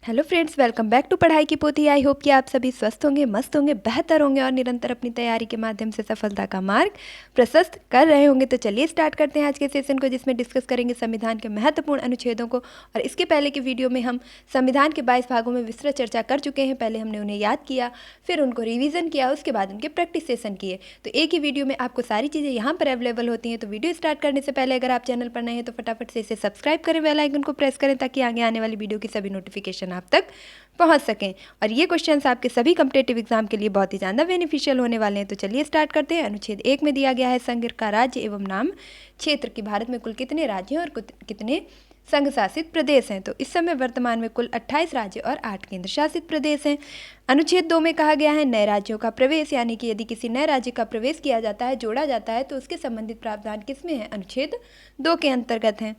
Hello friends, welcome back to पढ़ाई की पोथी। आई होप कि आप सभी स्वस्थ होंगे, मस्त होंगे, बेहतर होंगे और निरंतर अपनी तैयारी के माध्यम से सफलता का मार्ग प्रशस्त कर रहे होंगे। तो चलिए स्टार्ट करते हैं आज के सेशन को, जिसमें डिस्कस करेंगे संविधान के महत्वपूर्ण अनुच्छेदों को। और इसके पहले की वीडियो में हम संविधान के 22 भागों में विस्तृत चर्चा कर चुके हैं। पहले हमने उन्हें याद किया, फिर उनको रिविजन किया, उसके बाद उनके प्रैक्टिस सेशन किए। तो एक ही वीडियो में आपको सारी चीज़ें यहाँ पर अवेलेबल होती हैं। तो वीडियो स्टार्ट करने से पहले अगर आप चैनल पर नए हैं तो फटाफट से इसे सब्सक्राइब करें, बेल आइकन को प्रेस करें, ताकि आगे आने वाली वीडियो की सभी नोटिफिकेशन आप तक पहुंच सकें। और ये क्वेश्चंस आपके सभी कम्पिटेटिव एग्जाम के लिए बहुत ही ज़्यादा बेनिफिशियल होने वाले हैं। तो चलिए स्टार्ट करते हैं। अनुच्छेद 1 में दिया गया है संघ का राज्य एवं नाम क्षेत्र की भारत में कुल कितने राज्य और कितने संघ शासित प्रदेश हैं। तो इस समय वर्तमान में कुल 28 राज्य और 8 केंद्र शासित प्रदेश हैं। अनुच्छेद 2 में कहा गया है नए राज्यों का प्रवेश, यानी कि यदि किसी नए राज्य का प्रवेश किया जाता है, जोड़ा जाता है, तो उसके संबंधित प्रावधान किसमें है? अनुच्छेद 2 के अंतर्गत हैं।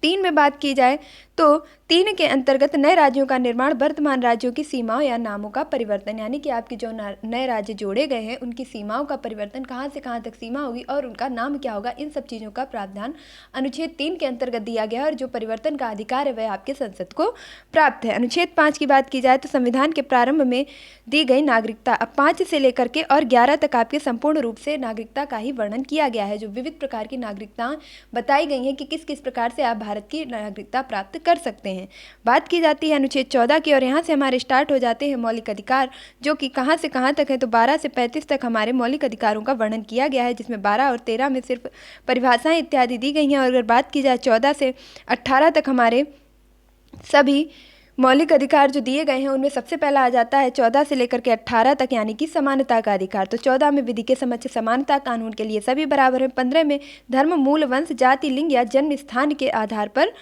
3 में बात की जाए तो 3 के अंतर्गत नए राज्यों का निर्माण, वर्तमान राज्यों की सीमाओं या नामों का परिवर्तन, यानी कि आपके जो नए राज्य जोड़े गए हैं उनकी सीमाओं का परिवर्तन, कहाँ से कहाँ तक सीमा होगी और उनका नाम क्या होगा, इन सब चीज़ों का प्रावधान अनुच्छेद 3 के अंतर्गत दिया गया है। और जो परिवर्तन का अधिकार है वह आपके संसद को प्राप्त है। अनुच्छेद 5 की बात की जाए तो संविधान के प्रारंभ में दी गई नागरिकता, अब 5 से लेकर के और 11 तक आपके संपूर्ण रूप से नागरिकता का ही वर्णन किया गया है। जो विविध प्रकार की नागरिकता बताई गई हैं कि किस किस प्रकार से आप भारत की नागरिकता प्राप्त कर सकते हैं। बात की जाती है अनुच्छेद 14 की, और यहाँ से हमारे स्टार्ट हो जाते हैं मौलिक अधिकार, जो कि कहाँ से कहाँ तक है, तो 12 से 35 तक हमारे मौलिक अधिकारों का वर्णन किया गया है, जिसमें 12 और 13 में सिर्फ परिभाषाएं इत्यादि दी गई हैं। और अगर बात की जाए 14 से 18 तक हमारे सभी मौलिक अधिकार जो दिए गए हैं, उनमें सबसे पहला आ जाता है 14 से लेकर के 18 तक, यानी कि समानता का अधिकार। तो 14 में विधि के समक्ष समानता, कानून के लिए सभी बराबर हैं। 15 में धर्म, मूल, वंश, जाति, लिंग या जन्म स्थान के आधार पर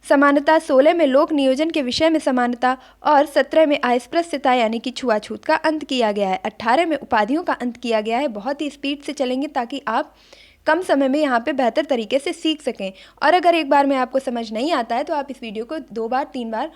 समानता। 16 में लोक नियोजन के विषय में समानता। और 17 में अस्पृश्यता यानी कि छुआछूत का अंत किया गया है। 18 में उपाधियों का अंत किया गया है। बहुत ही स्पीड से चलेंगे ताकि आप कम समय में यहाँ पे बेहतर तरीके से सीख सकें। और अगर एक बार में आपको समझ नहीं आता है तो आप इस वीडियो को 2 बार 3 बार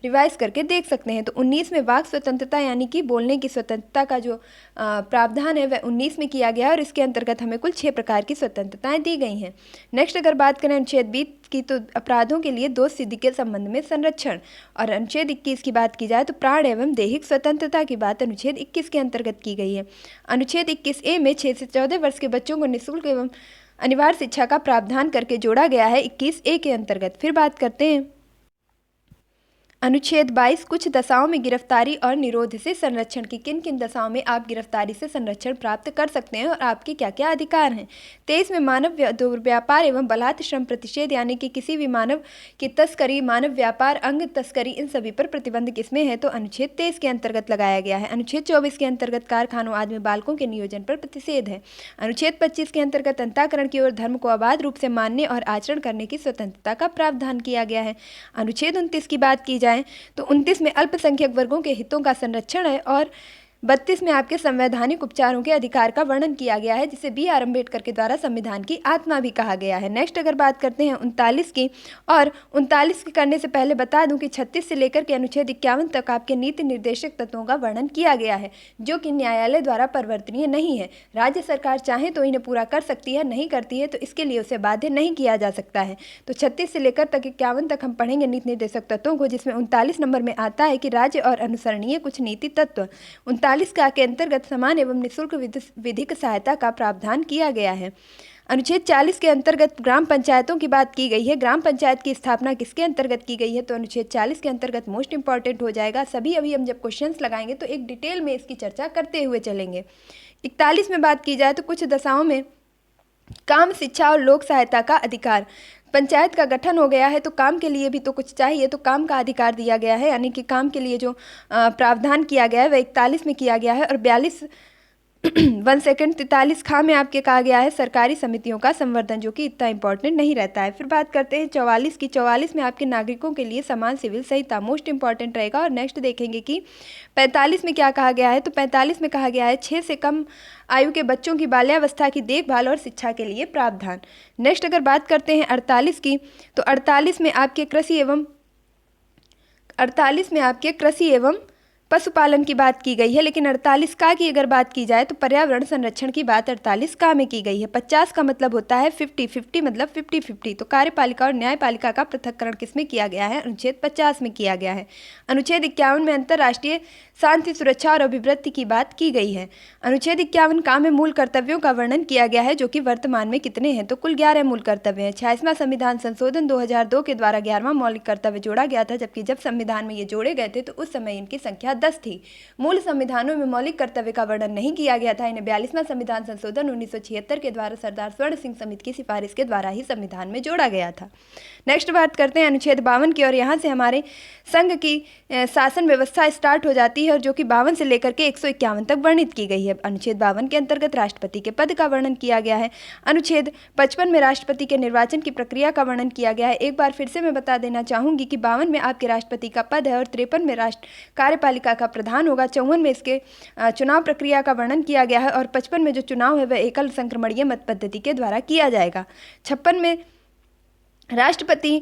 रिवाइज करके देख सकते हैं। तो 19 में वाक स्वतंत्रता यानी कि बोलने की स्वतंत्रता का जो प्रावधान है वह 19 में किया गया है। और इसके अंतर्गत हमें कुल 6 प्रकार की स्वतंत्रताएं दी गई हैं। नेक्स्ट अगर बात करें अनुच्छेद 20 की, तो अपराधों के लिए दोष सिद्धि के संबंध में संरक्षण। और अनुच्छेद 21 की बात की जाए तो प्राण एवं दैहिक स्वतंत्रता की बात अनुच्छेद 21 के अंतर्गत की गई है। अनुच्छेद 21A में 6 से 14 वर्ष के बच्चों को निःशुल्क एवं अनिवार्य शिक्षा का प्रावधान करके जोड़ा गया है 21A के अंतर्गत। फिर बात करते हैं अनुच्छेद 22 कुछ दशाओं में गिरफ्तारी और निरोध से संरक्षण की, किन किन दशाओं में आप गिरफ्तारी से संरक्षण प्राप्त कर सकते हैं और आपके क्या क्या अधिकार हैं। 23 में मानव दुर्व्यापार एवं बलात् श्रम प्रतिषेध, यानी कि किसी भी मानव की तस्करी, मानव व्यापार, अंग तस्करी, इन सभी पर प्रतिबंध किसमें है, तो अनुच्छेद 23 के अंतर्गत लगाया गया है। अनुच्छेद 24 के अंतर्गत कारखानों आदि में बालकों के नियोजन पर प्रतिषेध है। अनुच्छेद 25 के अंतर्गत अंतःकरण की ओर धर्म को अबाध रूप से मानने और आचरण करने की स्वतंत्रता का प्रावधान किया गया है। अनुच्छेद 29 की बात की जाए तो 29 में अल्पसंख्यक वर्गों के हितों का संरक्षण है। और 32 में आपके संवैधानिक उपचारों के अधिकार का वर्णन किया गया है, जिसे B.R. अम्बेडकर के द्वारा संविधान की आत्मा भी कहा गया है। नेक्स्ट अगर बात करते हैं 39 की, और 39 की करने से पहले बता दूं कि 36 से लेकर के अनुच्छेद 51 तक आपके नीति निर्देशक तत्वों का वर्णन किया गया है, जो कि न्यायालय द्वारा परिवर्तनीय नहीं है। राज्य सरकार चाहे तो इन्हें पूरा कर सकती है, नहीं करती है तो इसके लिए उसे बाध्य नहीं किया जा सकता है। तो 36 से लेकर तक 51 तक हम पढ़ेंगे नीति निर्देशक तत्वों को, जिसमें 39 नंबर में आता है कि राज्य और अनुसरणीय कुछ नीति तत्व। 39 का के अंतर्गत समान एवं निःशुल्क विधिक सहायता का प्रावधान किया गया है। अनुच्छेद 40 के अंतर्गत ग्राम पंचायतों की बात की गई है। ग्राम पंचायत की स्थापना किसके अंतर्गत की गई है, तो अनुच्छेद 40 के अंतर्गत मोस्ट इंपॉर्टेंट हो जाएगा। सभी अभी हम जब क्वेश्चंस लगाएंगे तो एक डिटेल में इसकी चर्चा करते हुए चलेंगे। 41 में बात की जाए तो कुछ दशाओं में काम, शिक्षा और लोक सहायता का अधिकार। पंचायत का गठन हो गया है तो काम के लिए भी तो कुछ चाहिए, तो काम का अधिकार दिया गया है, यानी कि काम के लिए जो प्रावधान किया गया है वह 41 में किया गया है। और 42 1 सेकेंड 43 खा में आपके कहा गया है सरकारी समितियों का संवर्धन, जो कि इतना इंपॉर्टेंट नहीं रहता है। फिर बात करते हैं 44 की। 44 में आपके नागरिकों के लिए समान सिविल संहिता मोस्ट इंपॉर्टेंट रहेगा। और नेक्स्ट देखेंगे कि 45 में क्या कहा गया है, तो 45 में कहा गया है 6 से कम आयु के बच्चों की बाल्यावस्था की देखभाल और शिक्षा के लिए प्रावधान। नेक्स्ट अगर बात करते हैं 48 की, तो 48 में आपके कृषि एवं पशुपालन की बात की गई है, लेकिन 48 का की अगर बात की जाए तो पर्यावरण संरक्षण की बात 48 का में की गई है। 50 का मतलब होता है 50-50 मतलब 50-50। तो कार्यपालिका और न्यायपालिका का पृथक्करण किसमें किया गया है? अनुच्छेद 50 में किया गया है। अनुच्छेद 51 में अंतर्राष्ट्रीय शांति, सुरक्षा और अभिवृद्धि की बात की गई है। अनुच्छेद 51 का में मूल कर्तव्यों का वर्णन किया गया है, जो कि वर्तमान में कितने हैं? तो कुल 11 मूल कर्तव्य हैं। 26वां संविधान संशोधन 2002 के द्वारा 11वां मौलिक कर्तव्य जोड़ा गया था, जबकि जब संविधान में ये जोड़े गए थे तो उस समय इनकी संख्या 10 थी। मूल संविधानों में मौलिक कर्तव्य का वर्णन नहीं किया गया था। इन्हें 42वां संविधान संशोधन 1976 के द्वारा सरदार स्वर्ण सिंह समिति की सिफारिश के द्वारा ही संविधान में जोड़ा गया था। नेक्स्ट बात करते हैं अनुच्छेद 52 की, और यहाँ से हमारे संघ की शासन व्यवस्था स्टार्ट हो जाती है, और जो कि 52 से लेकर के 151 तक वर्णित की गई है। अनुच्छेद 52 के अंतर्गत राष्ट्रपति के पद का वर्णन किया गया है। अनुच्छेद 55 में राष्ट्रपति के निर्वाचन की प्रक्रिया का वर्णन किया गया है। एक बार फिर से मैं बता देना चाहूंगी कि 52 में आपके राष्ट्रपति का पद है, और 53 में राष्ट्र कार्यपालिका का प्रधान होगा। 54 में इसके चुनाव प्रक्रिया का वर्णन किया गया है, और 55 में जो चुनाव है वह एकल संक्रमणीय मत पद्धति के द्वारा किया जाएगा। 56 में राष्ट्रपति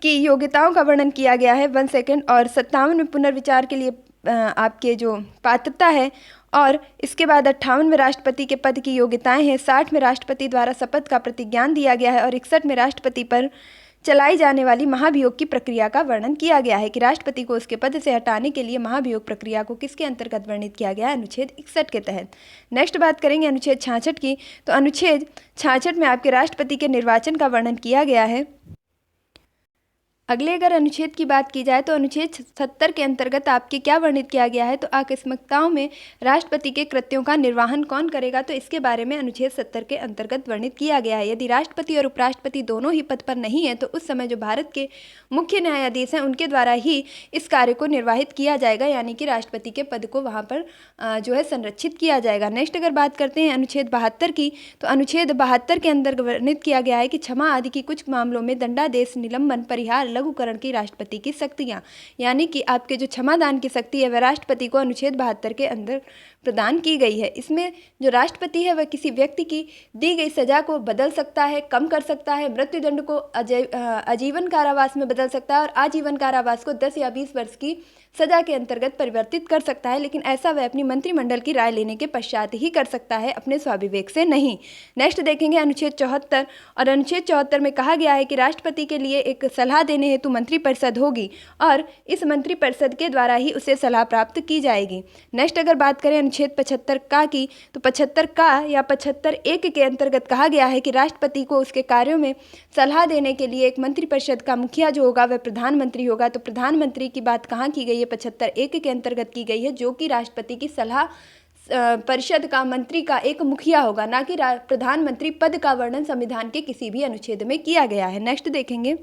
की योग्यताओं का वर्णन किया गया है। 1 सेकेंड। और 57 में पुनर्विचार के लिए आपके जो पात्रता है, और इसके बाद 58 में राष्ट्रपति के पद की योग्यताएं हैं। 60 में राष्ट्रपति द्वारा शपथ का प्रतिज्ञान दिया गया है, और 61 में राष्ट्रपति पर चलाई जाने वाली महाभियोग की प्रक्रिया का वर्णन किया गया है कि राष्ट्रपति को उसके पद से हटाने के लिए महाभियोग प्रक्रिया को किसके अंतर्गत वर्णित किया गया है? अनुच्छेद 61 के तहत। नेक्स्ट बात करेंगे अनुच्छेद 66 की। तो अनुच्छेद 66 में आपके राष्ट्रपति के निर्वाचन का वर्णन किया गया है। अगले अगर अनुच्छेद की बात की जाए तो अनुच्छेद 70 के अंतर्गत आपके क्या वर्णित किया गया है? तो आकस्मिकताओं में राष्ट्रपति के कृत्यों का निर्वहन कौन करेगा? तो इसके बारे में अनुच्छेद 70 के अंतर्गत वर्णित किया गया है। यदि राष्ट्रपति और उपराष्ट्रपति दोनों ही पद पर नहीं है तो उस समय जो भारत के मुख्य न्यायाधीश हैं उनके द्वारा ही इस कार्य को निर्वाहित किया जाएगा, यानी कि राष्ट्रपति के पद को वहाँ पर जो है संरक्षित किया जाएगा। नेक्स्ट अगर बात करते हैं अनुच्छेद 72 की, तो अनुच्छेद 72 के अंदर वर्णित किया गया है कि क्षमा आदि की कुछ मामलों में दंडादेश, निलंबन, परिहार, लघुकरण की राष्ट्रपति की शक्तियां, यानी कि आपके जो क्षमादान की शक्ति है वह राष्ट्रपति को अनुच्छेद 72 के अंदर प्रदान की गई है। इसमें जो राष्ट्रपति है वह किसी व्यक्ति की दी गई सजा को बदल सकता है, कम कर सकता है, मृत्युदंड को आजीवन कारावास में बदल सकता है, और आजीवन कारावास को 10 या 20 वर्ष की सजा के अंतर्गत परिवर्तित कर सकता है, लेकिन ऐसा वह अपनी मंत्रिमंडल की राय लेने के पश्चात ही कर सकता है, अपने स्वाविवेक से नहीं। नेक्स्ट देखेंगे अनुच्छेद 74, और अनुच्छेद 74 में कहा गया है कि राष्ट्रपति के लिए एक सलाह देने हेतु मंत्रिपरिषद होगी, और इस मंत्रिपरिषद के द्वारा ही उसे सलाह प्राप्त की जाएगी। नेक्स्ट अगर बात करें अनुच्छेद 75 का की, तो 75 का या 75(1) के अंतर्गत कहा गया है कि राष्ट्रपति को उसके कार्यों में सलाह देने के लिए एक मंत्रिपरिषद का मुखिया जो होगा वह प्रधानमंत्री होगा। तो प्रधानमंत्री की बात कहाँ की गई है? 75(1) के अंतर्गत की गई है, जो कि राष्ट्रपति की सलाह परिषद का मंत्री का एक मुखिया होगा, ना कि प्रधानमंत्री पद का वर्णन संविधान के किसी भी अनुच्छेद में किया गया है। नेक्स्ट देखेंगे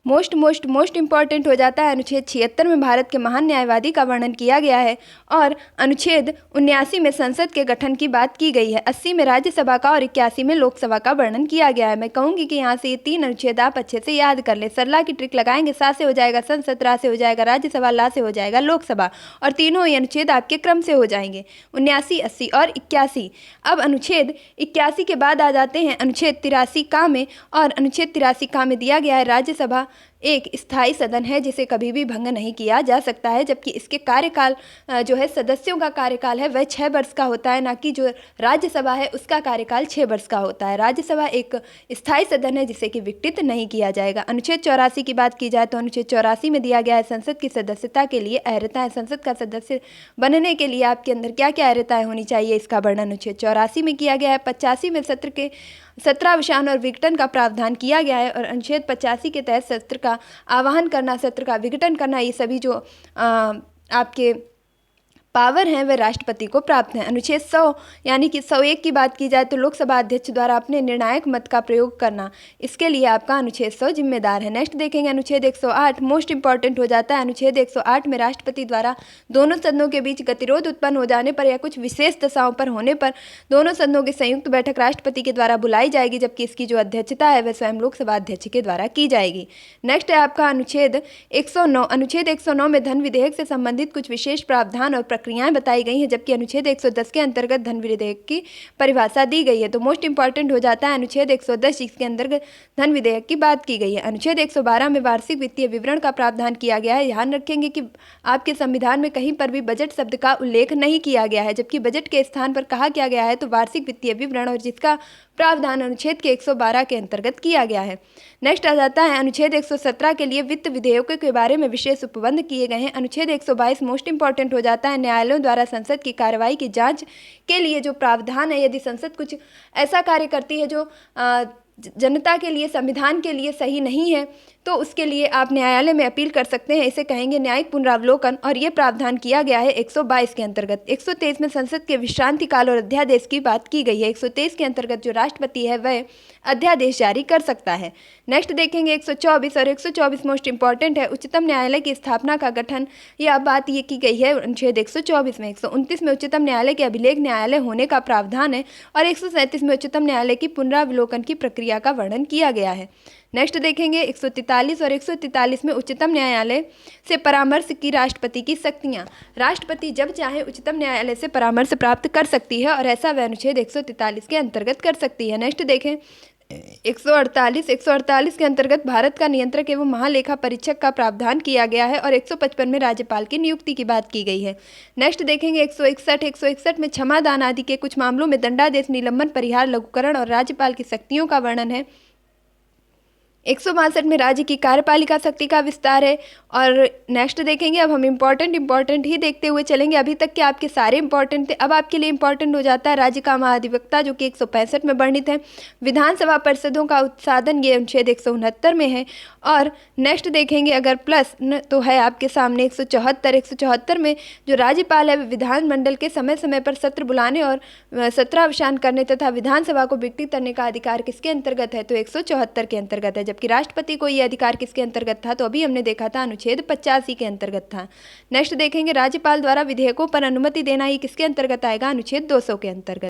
मोस्ट इंपॉर्टेंट हो जाता है अनुच्छेद 76 में भारत के महान न्यायवादी का वर्णन किया गया है, और अनुच्छेद 79 में संसद के गठन की बात की गई है। 80 में राज्यसभा का और 81 में लोकसभा का वर्णन किया गया है। मैं कहूँगी कि यहाँ से ये 3 अनुच्छेद आप अच्छे से याद कर ले। सरला की ट्रिक लगाएंगे, सा से हो जाएगा संसद, रा से हो जाएगा राज्यसभा, ला से हो जाएगा लोकसभा, और तीनों ही अनुच्छेद आपके क्रम से हो जाएंगे 79, 80 और 81। अब अनुच्छेद 81 के बाद आ जाते हैं अनुच्छेद 83 का में, और अनुच्छेद 83 का में दिया गया है राज्यसभा एक स्थायी सदन है जिसे कभी भी भंग नहीं किया जा सकता है, जबकि इसके कार्यकाल जो है सदस्यों का कार्यकाल है वह 6 वर्ष का होता है, ना कि जो राज्यसभा है उसका कार्यकाल 6 वर्ष का होता है। राज्यसभा एक स्थायी सदन है जिसे कि विघटित नहीं किया जाएगा। अनुच्छेद 84 की बात की जाए तो अनुच्छेद 84 में दिया गया है संसद की सदस्यता के लिए अर्हताएं। संसद का सदस्य बनने के लिए आपके अंदर क्या क्या अर्हताएं होनी चाहिए, इसका वर्णन अनुच्छेद 84 में किया गया है। 85 में सत्र के 17 अवसान और विघटन का प्रावधान किया गया है, और अनुच्छेद 85 के तहत सत्र का आह्वान करना, सत्र का विघटन करना, ये सभी जो आपके पावर हैं वह राष्ट्रपति को प्राप्त हैं। अनुच्छेद 100 यानी कि 101 की बात की जाए तो लोकसभा अध्यक्ष द्वारा अपने निर्णायक मत का प्रयोग करना, इसके लिए आपका अनुच्छेद 100 जिम्मेदार है। नेक्स्ट देखेंगे अनुच्छेद 108, मोस्ट इंपॉर्टेंट हो जाता है। अनुच्छेद 108 में राष्ट्रपति द्वारा दोनों सदनों के बीच गतिरोध उत्पन्न हो जाने पर या कुछ विशेष दशाओं पर होने पर दोनों सदनों की संयुक्त बैठक राष्ट्रपति के द्वारा बुलाई जाएगी, जबकि इसकी जो अध्यक्षता है वह स्वयं लोकसभा अध्यक्ष के द्वारा की जाएगी। नेक्स्ट है आपका अनुच्छेद 109। अनुच्छेद 109 में धन विधेयक से संबंधित कुछ विशेष प्रावधान और प्रक्रियाएं बताई गई हैं, जबकि अनुच्छेद 110 के अंतर्गत धन विधेयक की परिभाषा दी गई है। तो मोस्ट इंपॉर्टेंट हो जाता है अनुच्छेद 110, जिसके अंतर्गत धन विधेयक की बात की गई है। अनुच्छेद 112 में वार्षिक वित्तीय विवरण का प्रावधान किया गया है। ध्यान रखेंगे कि आपके संविधान में कहीं पर भी बजट शब्द का उल्लेख नहीं किया गया है, जबकि बजट के स्थान पर कहा क्या गया है तो वार्षिक वित्तीय विवरण, और जिसका प्रावधान अनुच्छेद के 112 के अंतर्गत किया गया है। नेक्स्ट आ जाता है अनुच्छेद 117 के लिए वित्त विधेयकों के बारे में विशेष उपबंध किए गए हैं। अनुच्छेद 122 मोस्ट इंपॉर्टेंट हो जाता है, न्यायालयों द्वारा संसद की कार्रवाई की जांच के लिए जो प्रावधान है, यदि संसद कुछ ऐसा कार्य करती है जो जनता के लिए, संविधान के लिए सही नहीं है, तो उसके लिए आप न्यायालय में अपील कर सकते हैं। इसे कहेंगे न्यायिक पुनरावलोकन, और ये प्रावधान किया गया है 122 के अंतर्गत। 123 में संसद के विश्रांति काल और अध्यादेश की बात की गई है। 123 के अंतर्गत जो राष्ट्रपति है वह अध्यादेश जारी कर सकता है। नेक्स्ट देखेंगे 124, और 124 मोस्ट इंपॉर्टेंट है, उच्चतम न्यायालय की स्थापना का गठन। यह बात ये की गई है अनुच्छेद 124 में। 129 में उच्चतम न्यायालय के अभिलेख न्यायालय होने का प्रावधान है, और 137 में उच्चतम न्यायालय की पुनरावलोकन की प्रक्रिया का वर्णन किया गया है। नेक्स्ट देखेंगे 143, और 143 में उच्चतम न्यायालय से परामर्श की राष्ट्रपति की शक्तियां। राष्ट्रपति जब चाहे उच्चतम न्यायालय से परामर्श प्राप्त कर सकती है, और ऐसा वह अनुच्छेद 143 के अंतर्गत कर सकती है। नेक्स्ट देखें 148 के अंतर्गत भारत का नियंत्रक एवं महालेखा परीक्षक का प्रावधान किया गया है, और 155 में राज्यपाल की नियुक्ति की बात की गई है। नेक्स्ट देखेंगे 161 में क्षमा दान आदि के कुछ मामलों में दंडादेश, निलंबन, परिहार, लघुकरण और राज्यपाल की शक्तियों का वर्णन है। 162 में राज्य की कार्यपालिका शक्ति का विस्तार है। और नेक्स्ट देखेंगे, अब हम इम्पॉर्टेंट ही देखते हुए चलेंगे। अभी तक के आपके सारे इंपॉर्टेंट थे, अब आपके लिए इंपॉर्टेंट हो जाता है राज्य का महाधिवक्ता, जो कि 165 में वर्णित है। विधानसभा परिषदों का उत्साधन, ये अनुच्छेद 169 में है। और नेक्स्ट देखेंगे अगर प्लस तो है आपके सामने 174 में जो राज्यपाल है विधानमंडल के समय समय पर सत्र बुलाने और सत्रावसान करने तथा विधानसभा को विघटित करने का अधिकार किसके अंतर्गत है, तो 174 के अंतर्गत है। जबकि राष्ट्रपति को यह अधिकार किसके अंतर्गत था, तो अभी हमने देखा था अनुच्छेद 85 के अंतर्गत था। नेक्स्ट देखेंगे राज्यपाल द्वारा विधेयकों पर अनुमति देना, ये किसके अंतर्गत आएगा, अनुच्छेद 200 के अंतर्गत।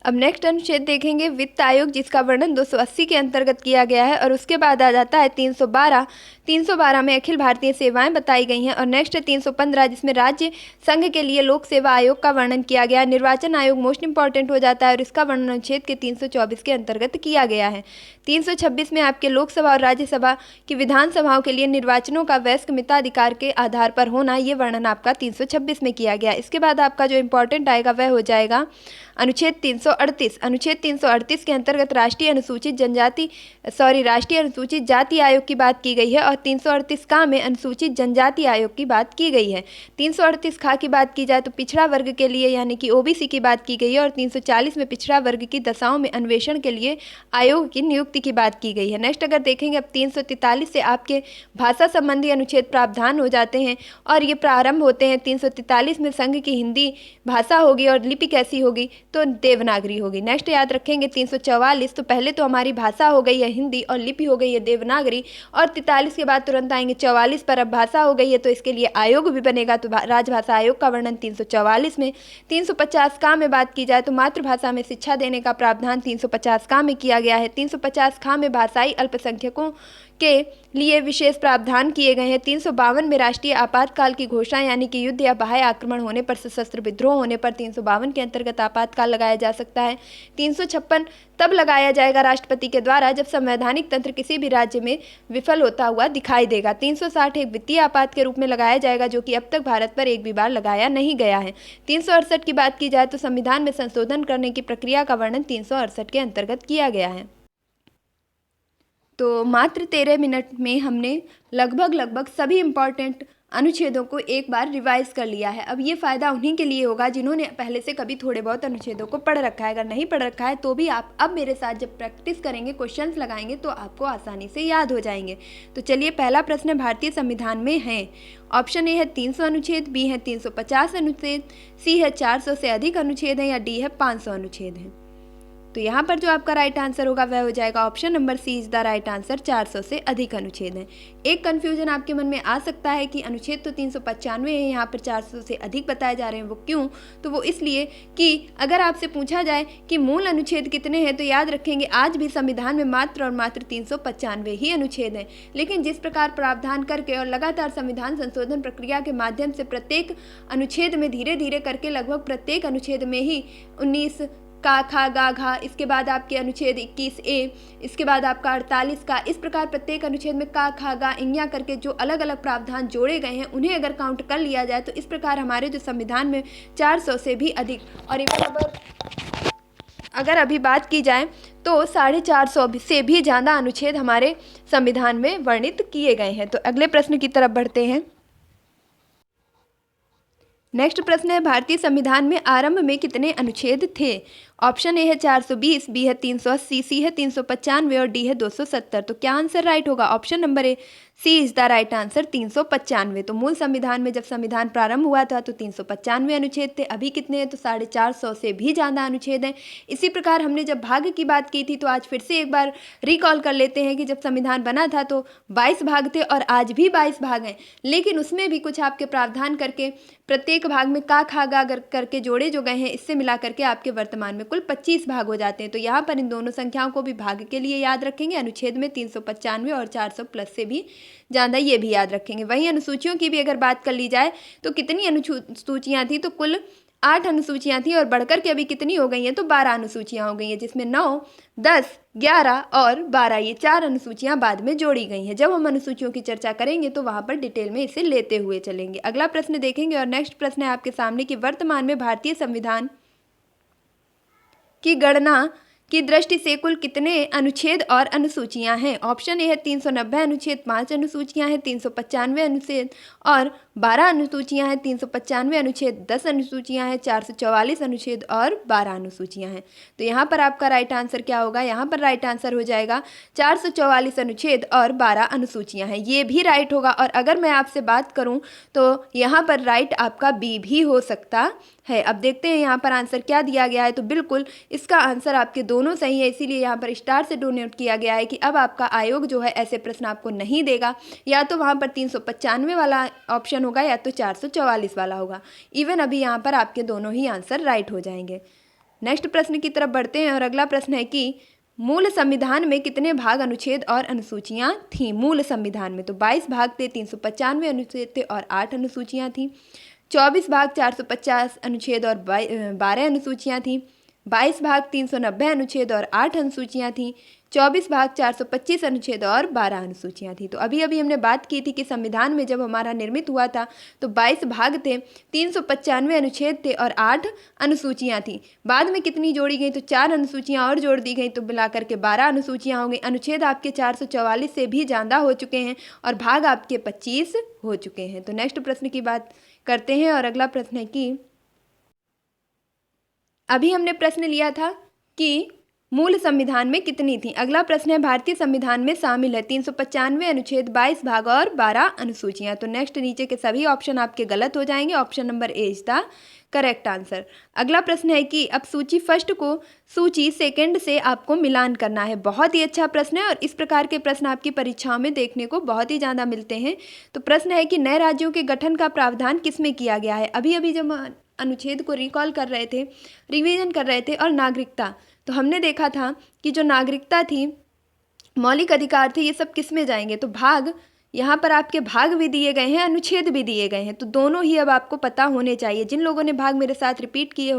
अब नेक्स्ट अनुच्छेद देखेंगे वित्त आयोग, जिसका वर्णन 280 के अंतर्गत किया गया है। और उसके बाद आ जाता है 312 में अखिल भारतीय सेवाएं बताई गई हैं। और नेक्स्ट है 315, जिसमें राज्य संघ के लिए लोक सेवा आयोग का वर्णन किया गया है। निर्वाचन आयोग मोस्ट इंपॉर्टेंट हो जाता है, और इसका वर्णन अनुच्छेद के 324 के अंतर्गत किया गया है। 326 में आपके लोकसभा और राज्यसभा की विधानसभाओं के लिए निर्वाचनों का वयस्क मताधिकार के आधार पर होना, ये वर्णन आपका 326 में किया गया। इसके बाद आपका जो इंपॉर्टेंट आएगा वह हो जाएगा अनुच्छेद 338। अनुच्छेद 338 के अंतर्गत राष्ट्रीय अनुसूचित जाति आयोग की बात की गई है। और 338 का में अनुसूचित जनजाति आयोग की बात की गई है। 338 खा की बात की जाए तो पिछड़ा वर्ग के लिए यानी कि ओबीसी की बात की गई है। और 340 में पिछड़ा वर्ग की दशाओं में अन्वेषण के लिए आयोग की नियुक्ति की बात की गई है। नेक्स्ट अगर देखेंगे अब 343 से आपके भाषा संबंधी अनुच्छेद प्रावधान हो जाते हैं, और ये प्रारंभ होते हैं 343 में संघ की हिंदी भाषा होगी, और लिपि कैसी होगी, तो देवनागरी होगी। नेक्स्ट याद रखेंगे 344, तो पहले तो हमारी भाषा हो गई है हिंदी और लिपि हो गई है देवनागरी, और 43 के बाद तुरंत आएंगे 44 पर, अब भाषा हो गई है तो इसके लिए आयोग भी बनेगा, तो राजभाषा आयोग का वर्णन 344 में। 350 का में बात की जाए तो मातृभाषा में शिक्षा देने का प्रावधान 350 का में किया गया है। 350 का में भाषाई अल्पसंख्यकों के लिए विशेष प्रावधान किए गए हैं। 352 में राष्ट्रीय आपातकाल की घोषणा यानी कि युद्ध या बाह्य आक्रमण होने पर, सशस्त्र विद्रोह होने पर 352 के अंतर्गत आपातकाल लगाया जा सकता है। 356 तब लगाया जाएगा राष्ट्रपति के द्वारा जब संवैधानिक तंत्र किसी भी राज्य में विफल होता हुआ दिखाई देगा। 360 एक वित्तीय आपात के रूप में लगाया जाएगा, जो कि अब तक भारत पर एक भी बार लगाया नहीं गया है। 368 की बात की जाए तो संविधान में संशोधन करने की प्रक्रिया का वर्णन 368 के अंतर्गत किया गया है। तो मात्र 13 मिनट में हमने लगभग सभी इम्पॉर्टेंट अनुच्छेदों को एक बार रिवाइज कर लिया है। अब ये फ़ायदा उन्हीं के लिए होगा जिन्होंने पहले से कभी थोड़े बहुत अनुच्छेदों को पढ़ रखा है। अगर नहीं पढ़ रखा है तो भी आप अब मेरे साथ जब प्रैक्टिस करेंगे, क्वेश्चंस लगाएंगे, तो आपको आसानी से याद हो जाएंगे। तो चलिए, पहला प्रश्न भारतीय संविधान में है। ऑप्शन ए है 300 अनुच्छेद, बी है 350 अनुच्छेद, सी है 400 से अधिक अनुच्छेद हैं, या डी है 500 अनुच्छेद हैं। तो यहाँ पर जो आपका राइट आंसर होगा वह हो जाएगा option number C is the right answer. 400 से अधिक अनुच्छेद हैं। एक कन्फ्यूजन आपके मन में आ सकता है कि अनुच्छेद तो 395 है, यहाँ पर 400 से अधिक बताए जा रहे हैं, वो क्यों? तो वो इसलिए कि अगर आपसे पूछा जाए कि मूल अनुच्छेद कितने हैं तो याद रखेंगे आज भी संविधान में मात्र और मात्र 395 ही अनुच्छेद हैं। लेकिन जिस प्रकार प्रावधान करके और लगातार संविधान संशोधन प्रक्रिया के माध्यम से प्रत्येक अनुच्छेद में धीरे धीरे करके लगभग प्रत्येक अनुच्छेद में ही 19 का, खा, गा, घा, इसके बाद आपके अनुच्छेद 21A, इसके बाद आपका 48 का, इस प्रकार प्रत्येक अनुच्छेद में का, खा, गा, इंया करके जो अलग अलग प्रावधान जोड़े गए हैं उन्हें अगर काउंट कर लिया जाए तो इस प्रकार हमारे जो संविधान में 400 से भी अधिक और अगर अभी बात की जाए तो 450 से भी ज़्यादा अनुच्छेद हमारे संविधान में वर्णित किए गए हैं। तो अगले प्रश्न की तरफ बढ़ते हैं। नेक्स्ट प्रश्न है भारतीय संविधान में आरंभ में कितने अनुच्छेद थे? ऑप्शन ए है 420, बी है 380, सी है 395 और डी है 270। तो क्या आंसर राइट होगा? Option number A C is the right answer, 395। तो मूल संविधान में जब संविधान प्रारंभ हुआ था तो 395 अनुच्छेद थे, अभी कितने हैं? तो 450 से भी ज़्यादा अनुच्छेद हैं। इसी प्रकार हमने जब भाग की बात की थी तो आज फिर से एक बार रिकॉल कर लेते हैं कि जब संविधान बना था तो 22 भाग थे और आज भी 22 भाग हैं, लेकिन उसमें भी कुछ आपके प्रावधान करके प्रत्येक भाग में का, खा, गा करके जोड़े जो गए हैं, इससे मिला करके आपके वर्तमान में कुल 25 भाग हो जाते हैं। तो यहाँ पर इन दोनों संख्याओं को भी भाग के लिए याद रखेंगे, अनुच्छेद में 395 और 400 प्लस से भी ज़्यादा, ये भी याद रखेंगे। वहीं अनुसूचियों की भी अगर बात कर ली जाए तो कितनी अनुसूचियाँ थी? तो कुल 8 अनुसूचियाँ थी और बढ़कर के अभी कितनी हो गई हैं? तो 12 अनुसूचियाँ हो गई हैं, जिसमें 9, 10, 11 और 12 ये 4 अनुसूचियाँ बाद में जोड़ी गई हैं। जब हम अनुसूचियों की चर्चा करेंगे तो वहाँ पर डिटेल में इसे लेते हुए चलेंगे। अगला प्रश्न देखेंगे और नेक्स्ट प्रश्न है आपके सामने कि वर्तमान में भारतीय संविधान की गणना की दृष्टि से कुल कितने अनुच्छेद और अनुसूचियां हैं? ऑप्शन ए है 390 अनुच्छेद, 5 अनुसूचियां हैं, 395 अनुच्छेद और 12 अनुसूचियां हैं, 395 अनुच्छेद, 10 अनुसूचियां हैं, 444 अनुच्छेद और 12 अनुसूचियां हैं। तो यहाँ पर आपका राइट आंसर क्या होगा? यहाँ पर राइट आंसर हो जाएगा 444 अनुच्छेद और 12 अनुसूचियां हैं, ये भी राइट होगा। और अगर मैं आपसे बात करूँ तो यहाँ पर राइट आपका बी भी हो सकता है। अब देखते हैं यहाँ पर आंसर क्या दिया गया है। तो बिल्कुल इसका आंसर आपके दोनों सही है, इसीलिए यहाँ पर स्टार से डोनेट किया गया है कि अब आपका आयोग जो है ऐसे प्रश्न आपको नहीं देगा, या तो वहाँ पर 395 वाला ऑप्शन होगा या तो 444 वाला होगा। इवन अभी यहाँ पर आपके दोनों ही आंसर राइट हो जाएंगे। नेक्स्ट प्रश्न की तरफ बढ़ते हैं और अगला प्रश्न है कि मूल संविधान में कितने भाग, अनुच्छेद और अनुसूचियाँ थीं? मूल संविधान में तो 22 भाग थे, 395 अनुच्छेद थे और 8 अनुसूचियाँ थीं। 24 भाग 450 अनुच्छेद और 12 अनुसूचियाँ थीं। 22 भाग 390 अनुच्छेद और 8 अनुसूचियाँ थीं। 24 भाग 425 अनुच्छेद और 12 अनुसूचियाँ थीं। तो अभी अभी हमने बात की थी कि संविधान में जब हमारा निर्मित हुआ था तो 22 भाग थे, 395 अनुच्छेद थे और 8 अनुसूचियाँ थीं। बाद में कितनी जोड़ी गई? तो 4 अनुसूचियाँ और जोड़ दी गई, तो मिलाकर के 12 अनुसूचियाँ हो गई। अनुच्छेद आपके 444 से भी ज़्यादा हो चुके हैं और भाग आपके 25 हो चुके हैं। तो नेक्स्ट प्रश्न की बात करते हैं और अगला प्रश्न है कि अभी हमने प्रश्न लिया था कि मूल संविधान में कितनी थी। अगला प्रश्न है भारतीय संविधान में शामिल है 395 अनुच्छेद, 22 भाग और 12 अनुसूचियां। तो नेक्स्ट नीचे के सभी ऑप्शन आपके गलत हो जाएंगे, option number A is the correct answer. अगला प्रश्न है कि अब सूची फर्स्ट को सूची सेकंड से आपको मिलान करना है। बहुत ही अच्छा प्रश्न है और इस प्रकार के प्रश्न आपकी परीक्षाओं में देखने को बहुत ही ज़्यादा मिलते हैं। तो प्रश्न है कि नए राज्यों के गठन का प्रावधान किसमें किया गया है? अभी अभी जब अनुच्छेद को रिकॉल कर रहे थे, रिवीजन कर रहे थे, और नागरिकता, तो हमने देखा था कि जो नागरिकता थी, मौलिक अधिकार थे, ये सब किस में जाएंगे? तो भाग, यहाँ पर आपके भाग भी दिए गए हैं, अनुच्छेद भी दिए गए हैं, तो दोनों ही अब आपको पता होने चाहिए। जिन लोगों ने भाग मेरे साथ रिपीट किए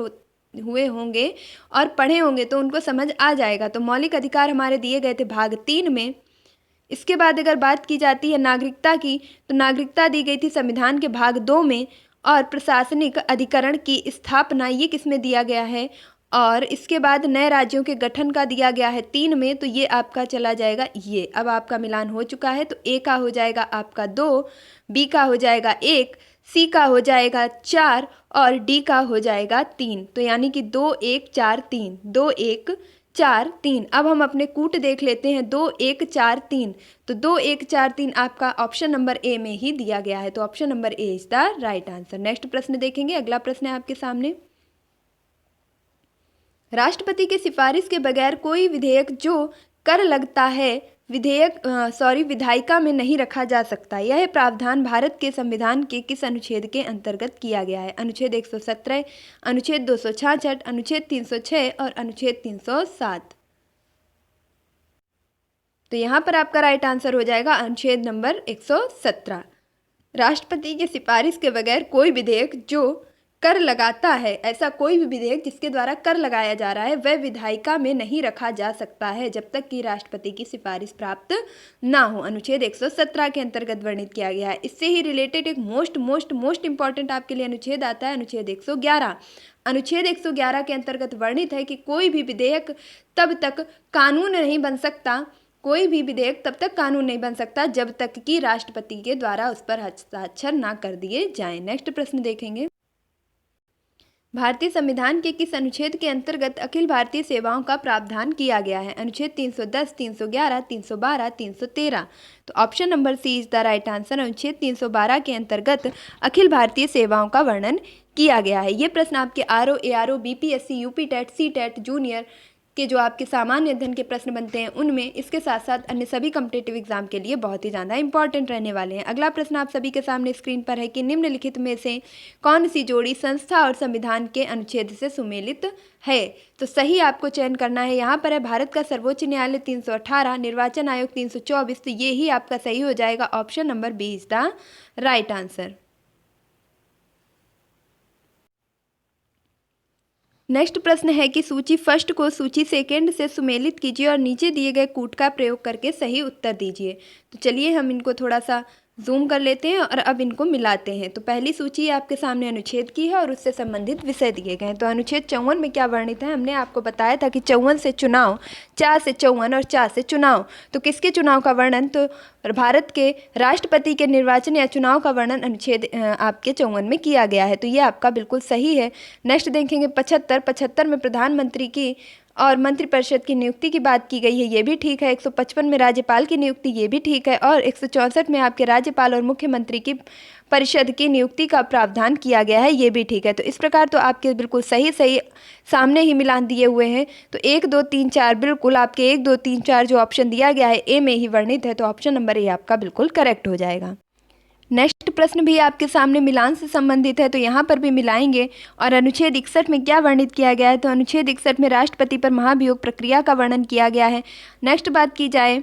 हुए होंगे और पढ़े होंगे तो उनको समझ आ जाएगा। तो मौलिक अधिकार हमारे दिए गए थे भाग 3 में। इसके बाद अगर बात की जाती है नागरिकता की, तो नागरिकता दी गई थी संविधान के भाग 2 में, और प्रशासनिक अधिकरण की स्थापना ये किस में दिया गया है, और इसके बाद नए राज्यों के गठन का दिया गया है 3 में, तो ये आपका चला जाएगा ये। अब आपका मिलान हो चुका है, तो ए का हो जाएगा आपका 2, बी का हो जाएगा 1, सी का हो जाएगा 4 और डी का हो जाएगा 3। तो यानी कि 2 1 4 3, 2 1 4 3। अब हम अपने कूट देख लेते हैं, 2 1 4 3, तो 2 1 4 3 आपका ऑप्शन नंबर ए में ही दिया गया है। तो option number A is the right answer. Next प्रश्न देखेंगे। अगला प्रश्न है आपके सामने, राष्ट्रपति की सिफारिश के बगैर कोई विधेयक जो कर लगता है विधायिका में नहीं रखा जा सकता। यह प्रावधान भारत के संविधान के किस अनुच्छेद के अंतर्गत किया गया है? अनुच्छेद 117, अनुच्छेद 266, अनुच्छेद 306 और अनुच्छेद 307। तो यहाँ पर आपका राइट आंसर हो जाएगा अनुच्छेद नंबर 117। राष्ट्रपति की सिफारिश के बगैर कोई विधेयक जो कर लगाता है, ऐसा कोई भी विधेयक जिसके द्वारा कर लगाया जा रहा है, वह विधायिका में नहीं रखा जा सकता है जब तक कि राष्ट्रपति की सिफारिश प्राप्त ना हो। अनुच्छेद 117 के अंतर्गत वर्णित किया गया है। इससे ही रिलेटेड एक मोस्ट इंपॉर्टेंट आपके लिए अनुच्छेद आता है, अनुच्छेद 111। अनुच्छेद 111 के अंतर्गत वर्णित है कि कोई भी विधेयक तब तक कानून नहीं बन सकता, कोई भी विधेयक तब तक कानून नहीं बन सकता जब तक कि राष्ट्रपति के द्वारा उस पर हस्ताक्षर ना कर दिए जाएं। नेक्स्ट प्रश्न देखेंगे। भारतीय संविधान के किस अनुच्छेद के अंतर्गत अखिल भारतीय सेवाओं का प्रावधान किया गया है? अनुच्छेद 310, 311, 312, 313। तो option number C is the right answer. अनुच्छेद 312 के अंतर्गत अखिल भारतीय सेवाओं का वर्णन किया गया है। ये प्रश्न आपके RO, ARO, BPSC, UP TET, C TET junior के जो आपके सामान्य अध्ययन के प्रश्न बनते हैं उनमें, इसके साथ साथ अन्य सभी कॉम्पिटिटिव एग्जाम के लिए बहुत ही ज़्यादा इंपॉर्टेंट रहने वाले हैं। अगला प्रश्न आप सभी के सामने स्क्रीन पर है कि निम्नलिखित में से कौन सी जोड़ी संस्था और संविधान के अनुच्छेद से सुमेलित है? तो सही आपको चयन करना है। यहाँ पर है भारत का सर्वोच्च न्यायालय 318, निर्वाचन आयोग 324। तो ये ही आपका सही हो जाएगा। Option number B is the right answer. Next प्रश्न है कि सूची फर्स्ट को सूची सेकेंड से सुमेलित कीजिए और नीचे दिए गए कूट का प्रयोग करके सही उत्तर दीजिए। तो चलिए हम इनको थोड़ा सा जूम कर लेते हैं और अब इनको मिलाते हैं। तो पहली सूची आपके सामने अनुच्छेद की है और उससे संबंधित विषय दिए गए हैं। तो अनुच्छेद 54 में क्या वर्णित है? हमने आपको बताया था कि 54 से चुनाव, 4 से 54 और 4 से चुनाव। तो किसके चुनाव का वर्णन? तो भारत के राष्ट्रपति के निर्वाचन या चुनाव का वर्णन अनुच्छेद आपके 54 में किया गया है। तो ये आपका बिल्कुल सही है। नेक्स्ट देखेंगे 75 में प्रधानमंत्री की और मंत्रिपरिषद की नियुक्ति की बात की गई है, ये भी ठीक है। 155 में राज्यपाल की नियुक्ति, ये भी ठीक है। और 164 में आपके राज्यपाल और मुख्यमंत्री की परिषद की नियुक्ति का प्रावधान किया गया है, ये भी ठीक है। तो इस प्रकार तो आपके बिल्कुल सही सामने ही मिलान दिए हुए हैं। तो 1, 2, 3, 4 बिल्कुल आपके 1, 2, 3, 4 जो ऑप्शन दिया गया है ए में ही वर्णित है। तो ऑप्शन नंबर ए आपका बिल्कुल करेक्ट हो जाएगा। नेक्स्ट प्रश्न भी आपके सामने मिलान से संबंधित है, तो यहाँ पर भी मिलाएंगे। और अनुच्छेद 61 में क्या वर्णित किया गया है? तो अनुच्छेद 61 में राष्ट्रपति पर महाभियोग प्रक्रिया का वर्णन किया गया है। नेक्स्ट बात की जाए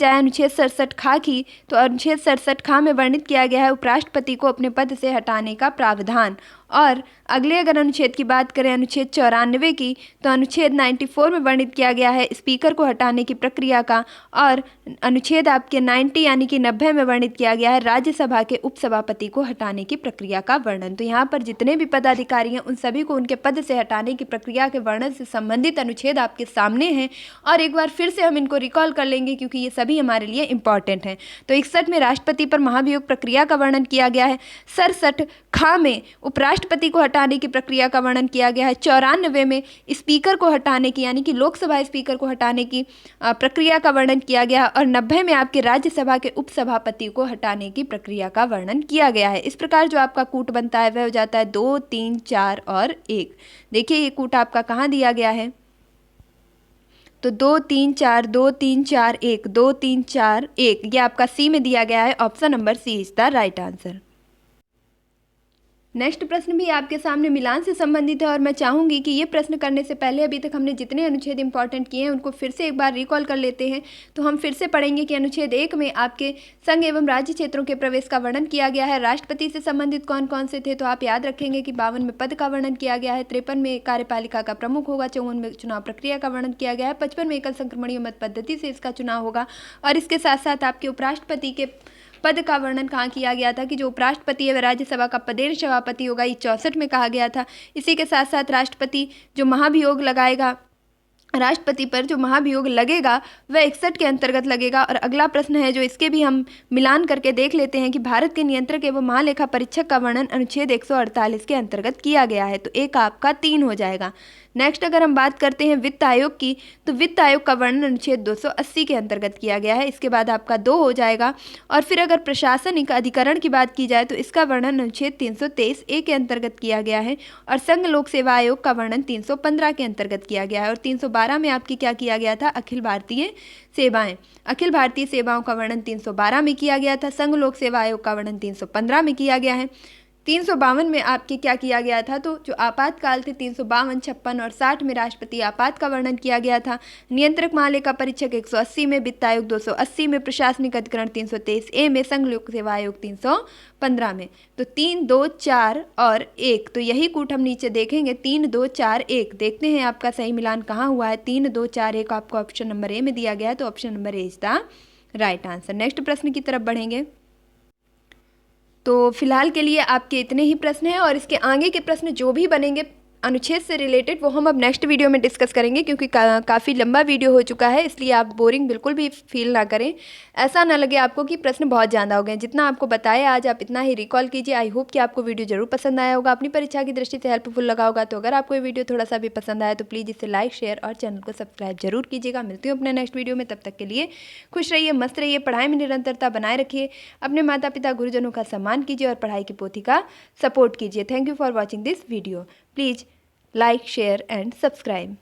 अनुच्छेद 67 खा की, तो अनुच्छेद 67 खा में वर्णित किया गया है उपराष्ट्रपति को अपने पद से हटाने का प्रावधान। और अगले अगर अनुच्छेद की बात करें, अनुच्छेद 94 की, तो अनुच्छेद 94 में वर्णित किया गया है स्पीकर को हटाने की प्रक्रिया का। और अनुच्छेद आपके 90 यानी कि 90 में वर्णित किया गया है राज्यसभा के उपसभापति को हटाने की प्रक्रिया का वर्णन। तो यहाँ पर जितने भी पदाधिकारी हैं उन सभी को उनके पद से हटाने की प्रक्रिया के वर्णन से संबंधित अनुच्छेद आपके सामने हैं। और एक बार फिर से हम इनको रिकॉल कर लेंगे क्योंकि ये सभी हमारे लिए इंपॉर्टेंट हैं। तो 61 में राष्ट्रपति पर महाभियोग प्रक्रिया का वर्णन किया गया है। 67 खा में उपराष्ट्रपति को हटाने की प्रक्रिया का वर्णन किया गया है। 94 में स्पीकर को हटाने की यानी कि लोकसभा स्पीकर को हटाने की प्रक्रिया का वर्णन किया गया है। और 90 में आपके राज्यसभा के उपसभापति को हटाने की प्रक्रिया का वर्णन किया गया है। इस प्रकार जो आपका कूट बनता है वह हो जाता है 2, 3, 4 और 1। देखिए ये कूट आपका कहाँ दिया गया है? तो 2, 3, 4, 2, 3, 4, 1, 2, 3, 4, 1, ये आपका सी में दिया गया है। Option number C is the right answer. Next प्रश्न भी आपके सामने मिलान से संबंधित है और मैं चाहूंगी कि ये प्रश्न करने से पहले अभी तक हमने जितने अनुच्छेद इंपॉर्टेंट किए हैं उनको फिर से एक बार रिकॉल कर लेते हैं। तो हम फिर से पढ़ेंगे कि अनुच्छेद 1 में आपके संघ एवं राज्य क्षेत्रों के प्रवेश का वर्णन किया गया है। राष्ट्रपति से संबंधित कौन कौन से थे? तो आप याद रखेंगे कि 52 में पद का वर्णन किया गया है, 53 में कार्यपालिका का प्रमुख होगा, 54 में चुनाव प्रक्रिया का वर्णन किया गया है, 55 में एकल संक्रमणीय मत पद्धति से इसका चुनाव होगा। और इसके साथ साथ आपके उपराष्ट्रपति के पद का वर्णन कहाँ किया गया था कि जो उपराष्ट्रपति है वह राज्यसभा का पदेश सभापति होगा, ये 64 में कहा गया था। इसी के साथ साथ राष्ट्रपति जो महाभियोग लगाएगा, राष्ट्रपति पर जो महाभियोग लगेगा वह 61 के अंतर्गत लगेगा। और अगला प्रश्न है जो इसके भी हम मिलान करके देख लेते हैं कि भारत के नियंत्रक एवं महालेखा परीक्षक का वर्णन अनुच्छेद 148 के अंतर्गत किया गया है। तो एक आपका 3 हो जाएगा। नेक्स्ट अगर हम बात करते हैं वित्त आयोग की, तो वित्त आयोग का वर्णन अनुच्छेद 280 के अंतर्गत किया गया है। इसके बाद आपका 2 हो जाएगा। और फिर अगर प्रशासनिक अधिकरण की बात की जाए तो इसका वर्णन अनुच्छेद 323 ए के अंतर्गत किया गया है। और संघ लोक सेवा आयोग का वर्णन 315 के अंतर्गत किया गया है। और 312 में आपकी क्या किया गया था, अखिल भारतीय सेवाएं। अखिल भारतीय सेवाओं का वर्णन 312 में किया गया था। संघ लोक सेवा आयोग का वर्णन 315 में किया गया है। 352 में आपके क्या किया गया था, तो जो आपातकाल थे 352, 56 और 60 में राष्ट्रपति आपात का वर्णन किया गया था। नियंत्रक महालेखा परीक्षक 180 में, वित्त आयोग 280 में, प्रशासनिक अधिकरण 323 ए में, संघ लोक सेवा आयोग 315 में। तो 3, 2, 4 और 1, तो यही कूट हम नीचे देखेंगे 3, 2, 4, 1। देखते हैं आपका सही मिलान कहाँ हुआ है। 3, 2, 4, 1 आपको ऑप्शन नंबर ए में दिया गया है, तो option number A is the right answer. Next प्रश्न की तरफ बढ़ेंगे। तो फिलहाल के लिए आपके इतने ही प्रश्न हैं और इसके आगे के प्रश्न जो भी बनेंगे अनुच्छेद से रिलेटेड वो हम अब नेक्स्ट वीडियो में डिस्कस करेंगे, क्योंकि काफ़ी लंबा वीडियो हो चुका है, इसलिए आप बोरिंग बिल्कुल भी फील ना करें। ऐसा ना लगे आपको कि प्रश्न बहुत ज़्यादा हो गए। जितना आपको बताया आज आप इतना ही रिकॉल कीजिए। आई होप कि आपको वीडियो जरूर पसंद आया होगा, अपनी परीक्षा की दृष्टि से हेल्पफुल लगा होगा। तो अगर आपको ये वीडियो थोड़ा सा भी पसंद आया तो प्लीज़ इसे लाइक, शेयर और चैनल को सब्सक्राइब जरूर कीजिएगा। मिलती हूँ अपने नेक्स्ट वीडियो में, तब तक के लिए खुश रहिए, मस्त रहिए, पढ़ाई में निरंतरता बनाए रखिए, अपने माता पिता गुरुजनों का सम्मान कीजिए और पढ़ाई की पोथी का सपोर्ट कीजिए। Thank you for watching this video. Please like, share and subscribe.